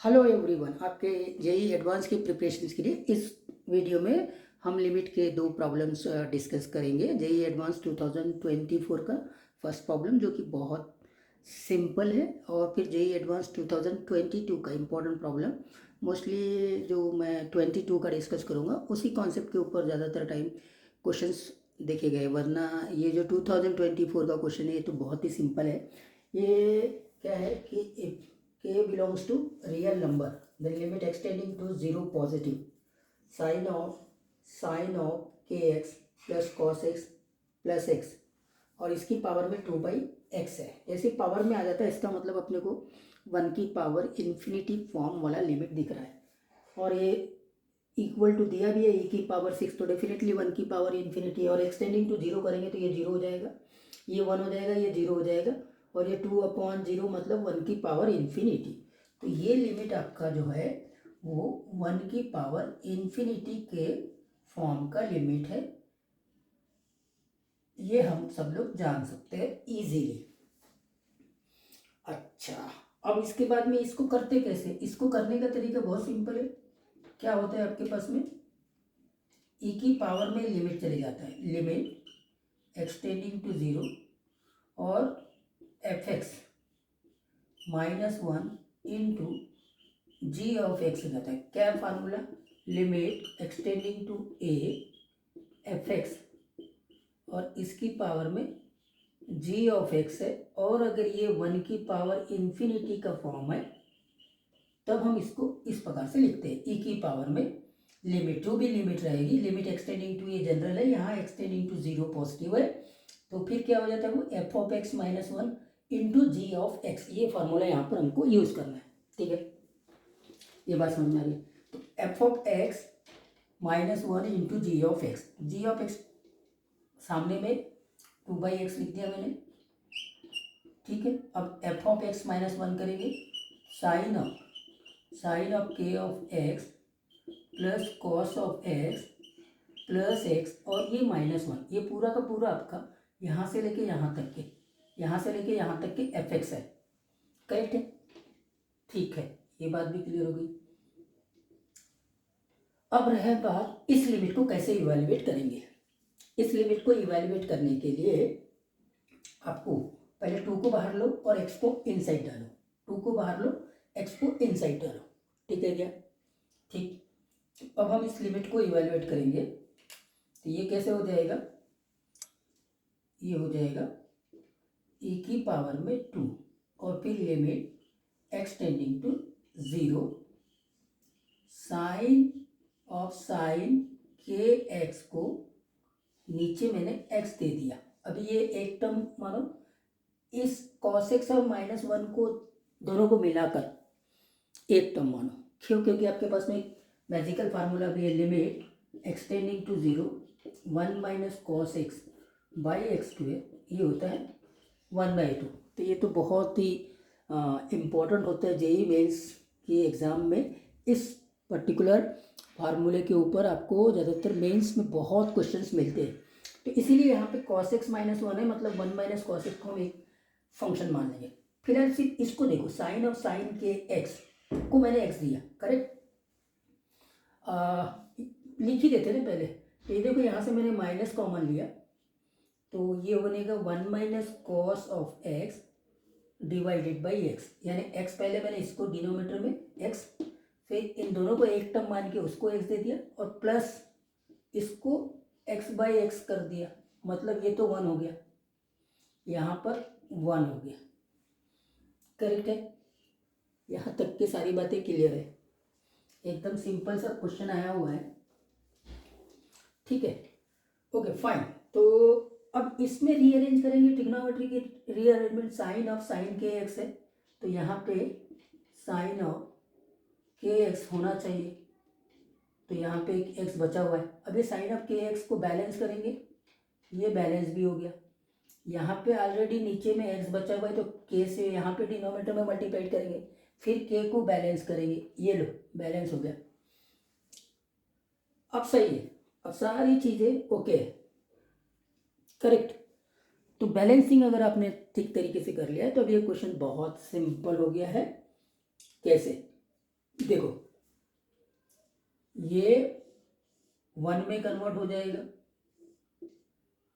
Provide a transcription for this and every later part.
Hello everyone, आपके JEE advance की preparations के लिए इस वीडियो में हम लिमिट के दो प्रॉब्लम्स डिस्कस करेंगे। जेई एडवांस 2024 का फर्स्ट प्रॉब्लम जो कि बहुत सिंपल है, और फिर जेई एडवांस 2022 का इम्पोर्टेंट प्रॉब्लम। मोस्टली जो मैं 22 का डिस्कस करूँगा उसी कॉन्सेप्ट के ऊपर ज़्यादातर टाइम क्वेश्चंस देखे गए, वरना ये जो 2024 का क्वेश्चन है ये तो बहुत ही सिंपल है। ये क्या है कि k belongs to real number, the limit extending to 0 positive, sin of kx plus cos x plus x, और इसकी पावर में 2/x है। जैसे पावर में आ जाता है इसका मतलब अपने को 1 की पावर इन्फिनिटी फॉर्म वाला लिमिट दिख रहा है, और ये इक्वल टू दिया भी है e की पावर 6, तो डेफिनेटली 1 की पावर इन्फिनिटी, और एक्सटेंडिंग टू 0 करेंगे तो ये 0 हो जाएगा, ये 1 हो जाएगा, ये 0 हो जाएगा, और ये 2/0 मतलब 1 की पावर इन्फिनिटी। तो ये लिमिट आपका जो है वो 1 की पावर इन्फिनिटी के फॉर्म का लिमिट है। ये हम सब लोग जान सकते हैं इजीली। अच्छा, अब इसके बाद में इसको करते कैसे? इसको करने का तरीका बहुत सिंपल है। क्या होता है आपके पास में, e की पावर में लिमिट चले जाता है, लिमिट एक्सटेंडिंग टू 0 और fx -1 into g of x हो जाता है। क्या formula? Limit extending to a fx, और इसकी पावर में g ऑफ x है, और अगर ये 1 की पावर इन्फिनिटी का फॉर्म है तब हम इसको इस प्रकार से लिखते हैं, e की पावर में लिमिट, जो भी लिमिट रहेगी, लिमिट एक्सटेंडिंग टू, ये जनरल है, यहाँ एक्सटेंडिंग टू 0 पॉजिटिव है, तो फिर क्या हो जाता है वो f of x -1 into g of x. ये फार्मूला यहाँ पर हमको यूज करना है, ठीक है? ये बात समझ में आ गई। तो f of x -1 into g of x, g of x सामने में 2/x लिख दिया मैंने, ठीक है? अब f ऑफ x -1 करेंगे, sine of k of x plus cos of x plus x, और ये -1, ये पूरा का पूरा आपका यहाँ से लेके यहाँ तक के, यहाँ से लेके यहाँ तक के fx है। करेक्ट है? ठीक है, ये बात भी क्लियर हो गई। अब रहे बात इस लिमिट को कैसे इवेल्युएट करेंगे। इस लिमिट को इवेल्युएट करने के लिए आपको पहले 2 को बाहर लो और x को इनसाइड डालो, 2 को बाहर लो, x को इनसाइड डालो, ठीक है क्या? ठीक। अब हम इस लिमिट को इवेल्युएट करेंगे, तो ये कैसे हो जाएगा? ये हो जाएगा e की पावर में 2 और फिर लिमिट एक्सटेंडिंग टू 0 साइन के एक्स को नीचे मैंने x दे दिया। अभी ये एक टर्म मानो, इस cos x और -1 को दोनों को मिलाकर एक टर्म मानो। क्यों? क्योंकि आपके पास में एक मैजिकल फार्मूला भी है, limit extending to 0 1 - cos x by x², ये होता है 1/2। तो ये तो बहुत ही इम्पोर्टेंट होता है जेई मेंस के एग्ज़ाम में। इस पर्टिकुलर फार्मूले के ऊपर आपको ज़्यादातर मेंस में बहुत क्वेश्चंस मिलते हैं, तो इसीलिए यहाँ पे cos x -1 है, मतलब 1 - cos x को हम एक फंक्शन मान लेंगे। फिलहाल सिर्फ इसको देखो, साइन ऑफ साइन के x को मैंने x दिया, करेक्ट? लिख ही देते ना पहले, ये देखो यहाँ से मैंने माइनस कॉमन लिया, तो ये बनेगा 1 - cos of x divided by x, यानी x पहले मैंने इसको डिनोमीटर में x, फिर इन दोनों को एक टर्म मान के उसको x दे दिया, और प्लस इसको x/x कर दिया, मतलब ये तो 1 हो गया, यहाँ पर 1 हो गया। करेक्ट है? यहाँ तक की सारी बातें क्लियर है, एकदम सिंपल सा क्वेश्चन आया हुआ है, ठीक है? Okay fine. तो अब इसमें रीअरेंज करेंगे, ट्रिग्नोमेट्री की रीअरेंजमेंट, साइन ऑफ साइन के एक्स है, तो यहाँ पे साइन ऑफ के एक्स होना चाहिए, तो यहाँ पे एक एक्स बचा हुआ है। अब ये साइन ऑफ के एक्स को बैलेंस करेंगे, ये बैलेंस भी हो गया। यहाँ पे ऑलरेडी नीचे में एक्स बचा हुआ है, तो के से यहाँ पे डिनोमीटर में मल्टीप्लाइड करेंगे, फिर के को बैलेंस करेंगे, ये लो बैलेंस हो गया। अब सही है, अब सारी चीज़ें ओके है, करेक्ट? तो बैलेंसिंग अगर आपने ठीक तरीके से कर लिया है तो अब ये क्वेश्चन बहुत सिंपल हो गया है। कैसे? देखो ये 1 में कन्वर्ट हो जाएगा,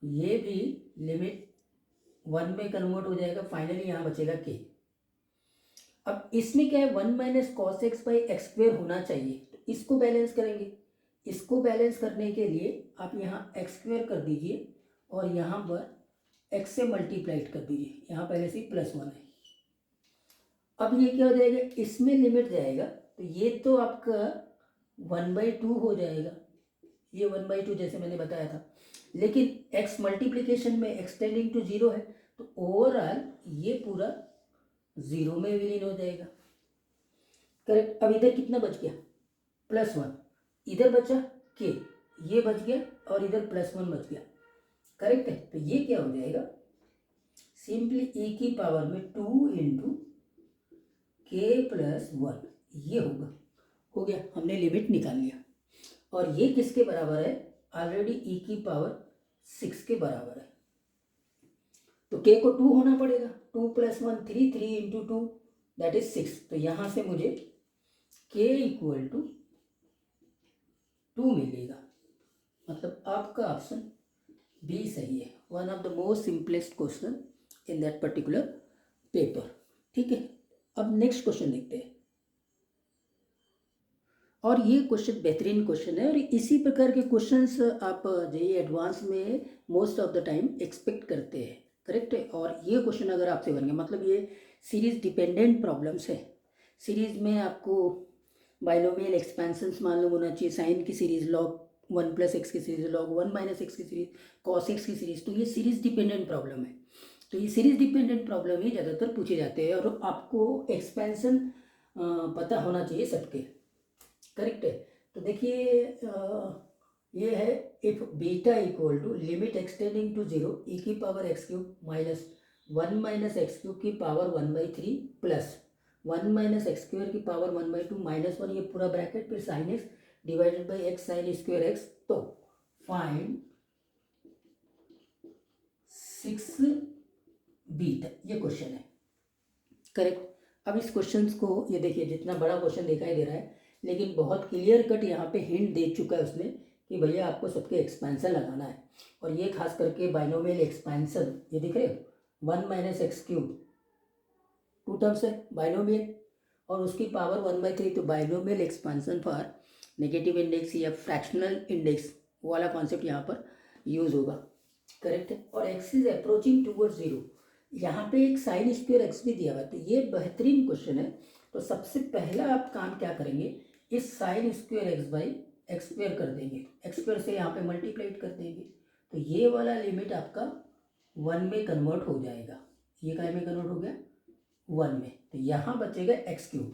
ये भी लिमिट 1 में कन्वर्ट हो जाएगा, फाइनली यहाँ बचेगा k। अब इसमें क्या है, 1 minus cos x by x square होना चाहिए, तो इसको बैलेंस करेंगे। इसको बैलेंस करने के लिए आप यहाँ एक्स स्क्वेयर कर दीजिए और यहाँ पर एक्स से मल्टीप्लाइड कर दीजिए, यहाँ पहले से +1 है। अब ये क्या हो जाएगा, इसमें लिमिट जाएगा, तो ये तो आपका 1/2 हो जाएगा, ये 1/2 जैसे मैंने बताया था। लेकिन x मल्टीप्लिकेशन में एक्सटेंडिंग टू 0 है, तो ओवरऑल ये पूरा 0 में विलीन हो जाएगा। करेक्ट। अब इधर कितना बच गया, +1, इधर बचा k, ये बच गया और इधर +1 बच गया। करेक्ट है। तो ये क्या हो जाएगा, सिंपली e की पावर में 2 इंटू k + 1, ये होगा। हो गया, हमने लिमिट निकाल लिया। और ये किसके बराबर है, ऑलरेडी e की पावर 6 के बराबर है, तो k को 2 होना पड़ेगा। 2 + 1 3, 3 इंटू 2 दैट इज 6। तो यहाँ से मुझे k = 2 मिलेगा। मतलब आपका ऑप्शन बी सही है। One of the most simplest question in that particular paper. ठीक है, अब नेक्स्ट क्वेश्चन देखते हैं। और ये क्वेश्चन बेहतरीन क्वेश्चन है, और इसी प्रकार के क्वेश्चंस आप जेईई एडवांस में most of the time expect करते हैं। करेक्ट है। और ये क्वेश्चन अगर आपसे बन गया, मतलब ये सीरीज डिपेंडेंट प्रॉब्लम्स है। सीरीज में आपको बाइनोमियल एक्सपेंशंस मालूम होना चाहिए, साइन की सीरीज, लॉग 1 + x की सीरीज, लॉग 1 - x की सीरीज, cos x की सीरीज। तो ये सीरीज डिपेंडेंट प्रॉब्लम है। तो ये सीरीज डिपेंडेंट प्रॉब्लम ही ज़्यादातर पूछे जाते हैं, और आपको एक्सपेंशन पता होना चाहिए सबके। करेक्ट है। तो देखिए ये है, if beta equal to limit extending to 0 e की पावर x³ माइनस 1 - x³ की पावर 1/3 प्लस 1 - x² की पावर 1/2 -1, ये पूरा ब्रैकेट, फिर sin x divided by x sin² x। तो फाइंड 6 बीटा, ये क्वेश्चन है। करेक्ट। अब इस क्वेश्चन को ये देखिए, जितना बड़ा क्वेश्चन दिखाई दे रहा है, लेकिन बहुत क्लियर कट यहाँ पे हिंट दे चुका है उसने कि भैया आपको सबके एक्सपेंशन लगाना है। और ये खास करके बाइनोमियल एक्सपेंशन, ये दिख रहे हो, 1 - x³ 2 टर्म्स है बाइनोमियल, और उसकी पावर 1/3। तो binomial expansion for negative index या फ्रैक्शनल इंडेक्स वाला कॉन्सेप्ट यहाँ पर यूज होगा। करेक्ट है। और x इज अप्रोचिंग टूवर्ड्स 0, यहाँ पे एक sin² x भी दिया हुआ है। तो ये बेहतरीन क्वेश्चन है। तो सबसे पहला आप काम क्या करेंगे, इस sin² x बाई x² कर देंगे, x² से यहाँ पे मल्टीप्लाइड कर देंगे, तो ये वाला लिमिट आपका 1 में कन्वर्ट हो जाएगा। ये काय में कन्वर्ट हो गया, 1 में। तो यहाँ बचेगा x³।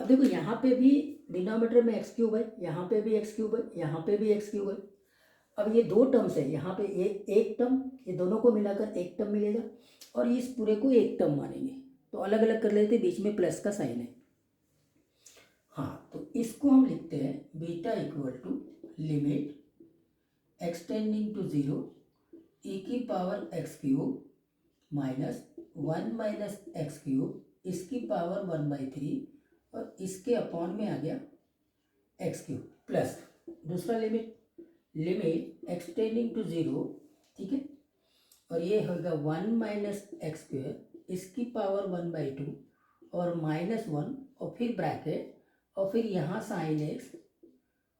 अब देखो यहाँ पे भी डिनोमिनेटर में x³ है, यहाँ पे भी x³ है, यहाँ पे भी x³ है। अब ये 2 टर्म्स है, यहाँ पे ये एक टर्म, ये दोनों को मिलाकर एक टर्म मिलेगा, और इस पूरे को एक टर्म मानेंगे। तो अलग अलग कर लेते, बीच में प्लस का साइन है। हाँ, तो इसको हम लिखते हैं beta equal to limit extending to 0 e की पावर x³ माइनस 1 - x³, इसकी पावर 1/3, और इसके अपॉन में आ गया x³ प्लस दूसरा लिमिट एक्सटेंडिंग टू 0, ठीक है। और ये होगा 1 - x², इसकी पावर 1/2 और -1, और फिर ब्रैकेट, और फिर यहाँ sin x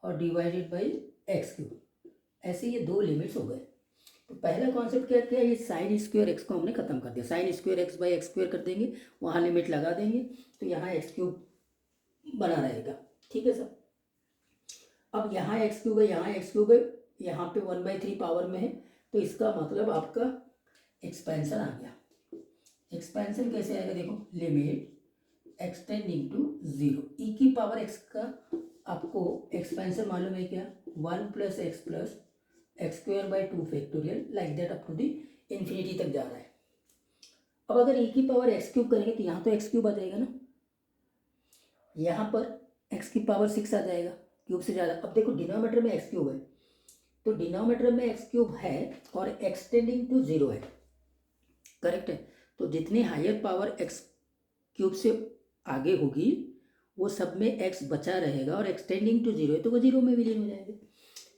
और डिवाइडेड बाई x³। ऐसे ये 2 लिमिट्स हो गए। तो पहला कॉन्सेप्ट क्या किया, ये sin² x को हमने खत्म कर दिया, sin² x बाई x² कर देंगे, वहाँ लिमिट लगा देंगे, तो यहाँ x³ बना रहेगा। ठीक है सर। अब यहाँ x³ है, यहाँ x³ है, यहाँ पे 1/3 पावर में है, तो इसका मतलब आपका एक्सपेंशन आ गया। एक्सपेंशन कैसे आएगा, देखो लिमिट एक्सटेंडिंग टू 0 e की पावर x का आपको एक्सपेंशन मालूम है क्या, 1 + x + x²/2 factorial, like that up to the infinity तक जा रहा है। अब अगर e की पावर x³ करेंगे तो यहाँ तो x³ आ जाएगा ना, यहाँ पर x की पावर 6 आ जाएगा, क्यूब से ज़्यादा। अब देखो डिनोमिनेटर में x³ है, तो डिनोमिनेटर में x³ है और एक्सटेंडिंग टू 0 है। करेक्ट है। तो जितनी हायर पावर x³ से आगे होगी, वो सब में x बचा रहेगा और एक्सटेंडिंग टू जीरो है तो वो जीरो में विलीन हो जाएंगे।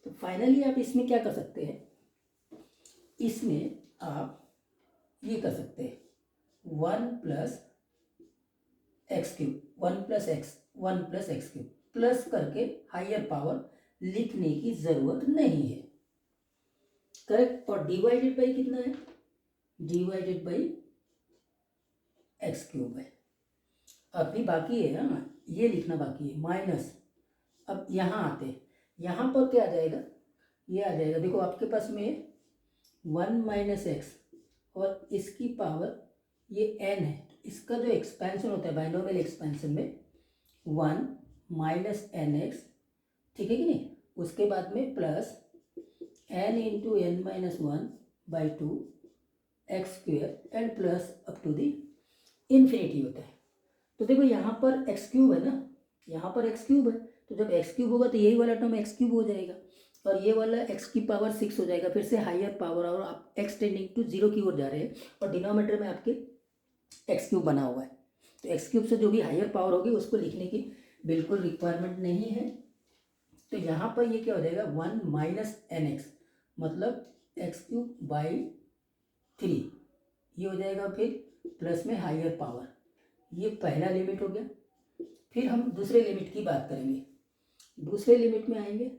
तो फाइनली आप इसमें क्या कर सकते हैं, इसमें आप ये कर सकते हैं 1 plus x cube, 1 plus x cube plus करके हायर पावर लिखने की ज़रूरत नहीं है, करेक्ट। और डिवाइडेड बाई कितना है, डिवाइडेड बाई एक्स क्यूब है। अभी बाकी है ना, ये लिखना बाकी है माइनस। अब यहाँ आते हैं, यहाँ पर क्या आ जाएगा, ये आ जाएगा, देखो आपके पास में 1 माइनस एक्स और इसकी पावर ये n है, इसका जो एक्सपेंशन होता है बाइनोमियल एक्सपेंशन में 1 माइनस एन एक्स, ठीक है कि नहीं, उसके बाद में plus n into n minus 1 by 2 x square and plus up to the infinity होता है। तो देखो यहाँ पर एक्स क्यूब है ना, यहाँ पर एक्स क्यूब है, तो जब एक्स क्यूब होगा तो यही वाला टर्म एक्स क्यूब हो जाएगा और ये वाला एक्स की पावर 6 हो जाएगा, फिर से हायर पावर, और आप एक्स टेंडिंग टू जीरो की ओर जा रहे हैं और डिनोमिनेटर में आपके एक्स क्यूब बना हुआ है। तो एक्स क्यूब से जो भी हायर पावर होगी उसको लिखने की बिल्कुल रिक्वायरमेंट नहीं है। तो यहाँ पर ये क्या हो जाएगा 1 माइनस एन एक्स, मतलब एक्स क्यूब बाई 3, ये हो जाएगा फिर प्लस में हायर पावर, ये पहला लिमिट हो गया। फिर हम दूसरे लिमिट की बात करेंगे, दूसरे लिमिट में आएंगे,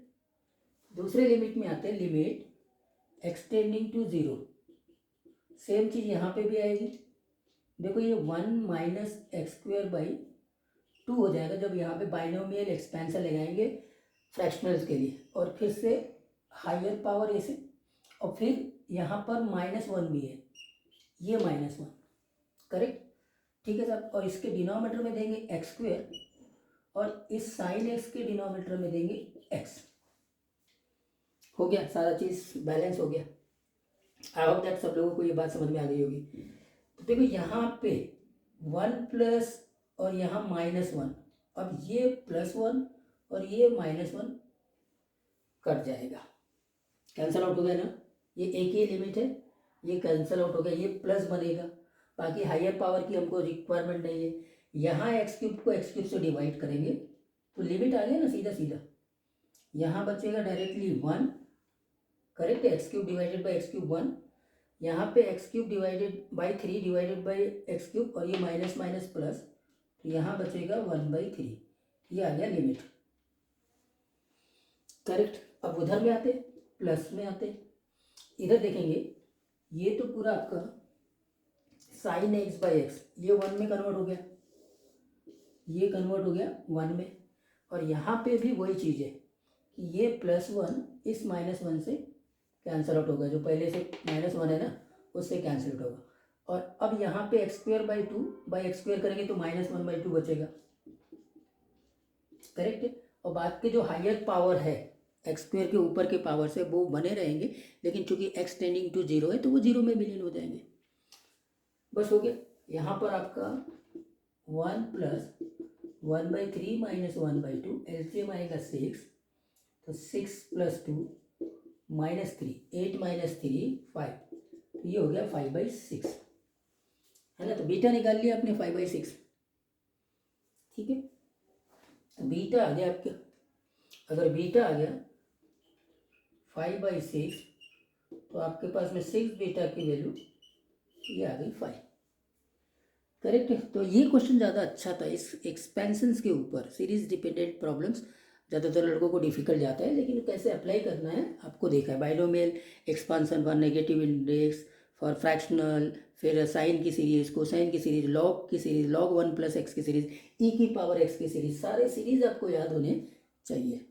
दूसरे लिमिट में आते हैं limit extending to zero, same चीज़ यहाँ पे भी आएगी। देखो ये 1 माइनस एक्स स्क्वेयर बाई 2 हो जाएगा जब यहाँ पे बाइनोमियल एक्सपेंशन लगाएंगे फ्रैक्शनल्स के लिए, और फिर से हायर पावर ऐसे, और फिर यहाँ पर -1 भी है, ये -1, करेक्ट, ठीक है साहब। और इसके डिनोमिनेटर में देंगे एक्स स्क्वेयर और इस साइन एक्स के डिनोमिनेटर में देंगे एक्स। हो गया, सारा चीज़ बैलेंस हो गया। आई होप दैट सब लोगों को ये बात समझ में आ गई होगी। तो देखो यहाँ पे 1 प्लस और यहाँ -1, अब ये +1 और ये -1 कट जाएगा, कैंसिल आउट हो गया ना, ये एक ही लिमिट है, ये कैंसिल आउट हो गया, ये प्लस बनेगा, बाकी हायर पावर की हमको रिक्वायरमेंट नहीं है। यहाँ एक्स क्यूब को एक्स क्यूब से डिवाइड करेंगे तो लिमिट आ गया ना सीधा सीधा, यहाँ बचेगा directly 1, correct, x cube divided by x cube 1, यहाँ पे x cube divided by 3 divided by x cube, और ये माइनस माइनस प्लस, तो यहाँ बचेगा 1/3, ये आ गया लिमिट, करेक्ट। अब उधर में आते, प्लस में आते, इधर देखेंगे ये तो पूरा आपका साइन एक्स बाई एक्स, ये 1 में कन्वर्ट हो गया, ये कन्वर्ट हो गया 1 में, और यहाँ पे भी वही चीज़ है कि ये +1 इस -1 से कैंसिल आउट होगा, जो पहले से -1 है ना उससे कैंसिल आउट होगा। और अब यहाँ पे x square by 2 by x square करेंगे तो -1/2 बचेगा, करेक्ट है। और बात के जो हायर पावर है एक्स स्क्वेयर के ऊपर के पावर से वो बने रहेंगे, लेकिन चूंकि एक्स टेंडिंग टू जीरो है तो वो जीरो में विलीन हो जाएंगे। बस हो गया, यहाँ पर आपका 1 प्लस 1/3 माइनस 1/2, एलसीएम आएगा 6, तो 6 प्लस 2 -3, 8 माइनस 3 5, तो ये हो गया 5/6, है ना। तो बीटा निकाल लिया आपने 5/6, ठीक है। तो बीटा आ गया आपके, अगर बीटा आ गया 5/6 तो आपके पास में 6 बीटा की वैल्यू ये आ गई 5, करेक्ट है। तो ये क्वेश्चन ज़्यादा अच्छा था, इस एक्सपेंशंस के ऊपर सीरीज डिपेंडेंट प्रॉब्लम्स ज़्यादातर लड़कों को डिफिकल्ट जाता है, लेकिन कैसे अप्लाई करना है आपको देखा है। Binomial expansion for negative index, for fractional, फिर साइन की सीरीज, कोसाइन की सीरीज, लॉग की सीरीज, log 1 + x की सीरीज, e की पावर x की सीरीज, सारे सीरीज आपको याद होने चाहिए।